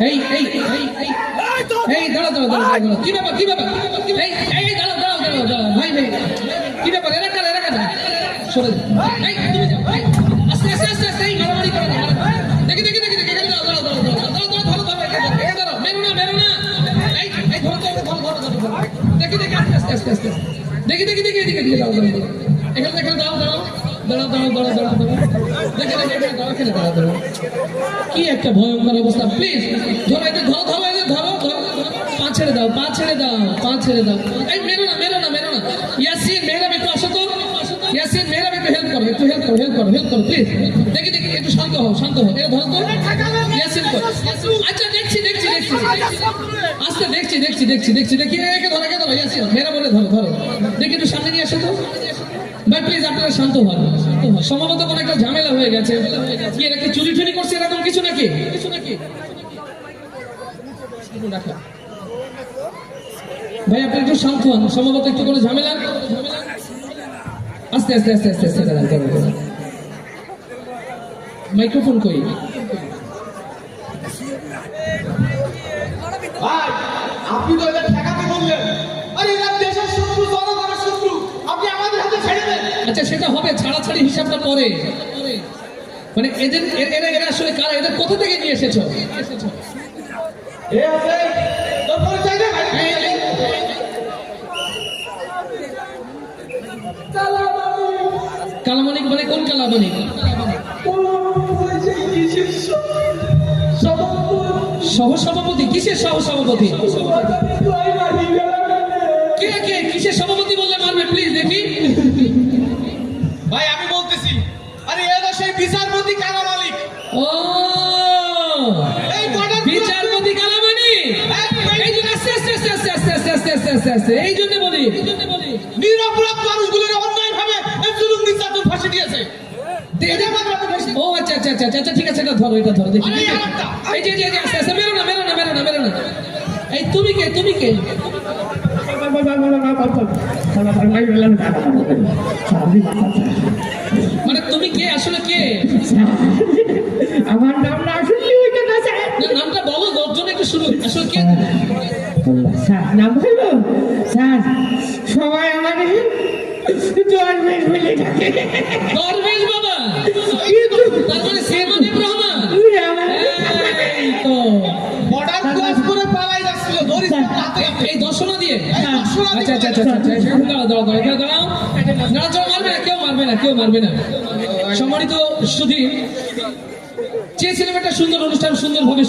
এই এই এই এই দাঁড়াও দাঁড়াও দাঁড়াও দাঁড়াও, কি ব্যাপার কি ব্যাপার, এই এই দাঁড়াও দাঁড়াও দাঁড়াও দাঁড়াও, ভাই ভাই কি ব্যাপার, এরা কারা সরে যাও, এই তুমি যাও, এই আস্তে আস্তে আস্তে আস্তে, এই মারামারি করো না, দেখি দেখি দেখি দেখি, এখানে দাঁড়াও দাঁড়াও দাঁড়াও দাঁড়াও ধরো ধরো, এখানে দাঁড়াও, মেরো না এই এই ধরো ধরো ধরো ধরো ধরো, দেখি দেখি আস্তে আস্তে আস্তে আস্তে, দেখি দেখি দেখি এদিকে এদিকে দাঁড়াও দাঁড়াও, এখানে এখানে দাঁড়াও দাঁড়াও দাঁড়াও দাঁড়াও দাঁড়াও দাঁড়াও দাঁড়াও, দেখি দেখি এখানে দাঁড়াও, এখানে দাঁড়াও দাঁড়াও, কি একটা ভয়ঙ্কর অবস্থা, প্লিজ ধরো এদের ধরো ধরো এদের ধরো ধরো, পা ছেড়ে দাও পা ছেড়ে দাও পা ছেড়ে দাও, এই মেরো না মেরো না মেরো না, ইয়াসিন মেহরাব একটু আসো তো, ইয়াসিন মেহরাব একটু হেল্প করো, একটু হেল্প করো হেল্প করো হেল্প করো প্লিজ, দেখি দেখি একটু শান্ত হও শান্ত হও, এটা ধরো তো ইয়াসিন কর, আচ্ছা দেখছি দেখছি দেখছি আস্তে দেখছি দেখছি দেখছি দেখছি দেখি, একে ধরো ইয়াসিন মেহরাব বলে ধরো ধরো, দেখি একটু সামনে নিয়ে আসো তো ভাই, প্লিজ আপনারা শান্ত হন, সম্ভবত কোনো একটা ঝামেলা হয়ে গেছে, কি এরা কি চুরি টুরি করছে এরকম কিছু নাকি, ভাই আপনি একটু শান্ত হন, সম্ভবত একটু কোনো ঝামেলা, আস্তে আস্তে আস্তে আস্তে আস্তে দাঁড়ান, মাইক্রোফোন কই, ভাই আপনি তো এদের ঠেকাতে বললেন, আরে এরা দেশের শত্রু জনগণের শত্রু, আপনি আমাদের হাতে ছেড়ে দেন। আচ্ছা সেটা হবে, ছাড়াছাড়ি হিসাবটা পরে, মানে এদের এরা এরা আসলে কারা, এদের কোথা থেকে নিয়ে এসেছো, এ আছে তোর পরিচয় দে ভাই। কালামানিক মানে কোন কালামানিক, সহসভাপতি, কিসের সহসভাপতি, কে কে কিসের সভাপতি বললে মারবে প্লিজ দেখি, ভাই আমি বলতেছি, আরে এরা সেই বিচারপতি কারা মালিক, ও এই বর্ডার বিচারপতি কালামানি, এই জন্য আস্তে আস্তে আস্তে আস্তে আস্তে আস্তে আস্তে আস্তে আস্তে আস্তে, এই জন্য বলি নিরপরাধ মানুষগুলোর অন্যায় ভাবে এই জুলুম নির্যাতন ফাঁসি দিয়েছে। ও আচ্ছা আচ্ছা আচ্ছা আচ্ছা ঠিক আছে, এটা ধরো এটা ধরো দেখি, আরে আরেকটা। এই যে যে আস্তে আস্তে, মেরো না মেরো না মেরো না মেরো না, এই তুমি কে তুমি কে, মানে তুমি কে আসলে কে, আমার নামটা আসলে ওইটা না স্যার, না, নামটা বলো লোকজন একটু শুরু, আসলে কে, স্যার নাম হলো স্যার, সবাই আমাদের দরবেশ বলে ডাকে, দরবেশ বাবা, তার মানে সেমানিক রহমান, এই তো বর্ডার ক্রস করে পালাই যাচ্ছিল, ধরিস হাতে এই দর্শনা দিয়ে, আচ্ছা আচ্ছা আচ্ছা আচ্ছা, দাঁড়াও দাঁড়াও দাঁড়াও, এখানে দাঁড়াও, দাঁড়াও, মারবে না কেউ মারবে না কেউ মারবে না, সম্মানিত সুধী, চেয়েছিলাম একটা সুন্দর অনুষ্ঠান সুন্দরভাবে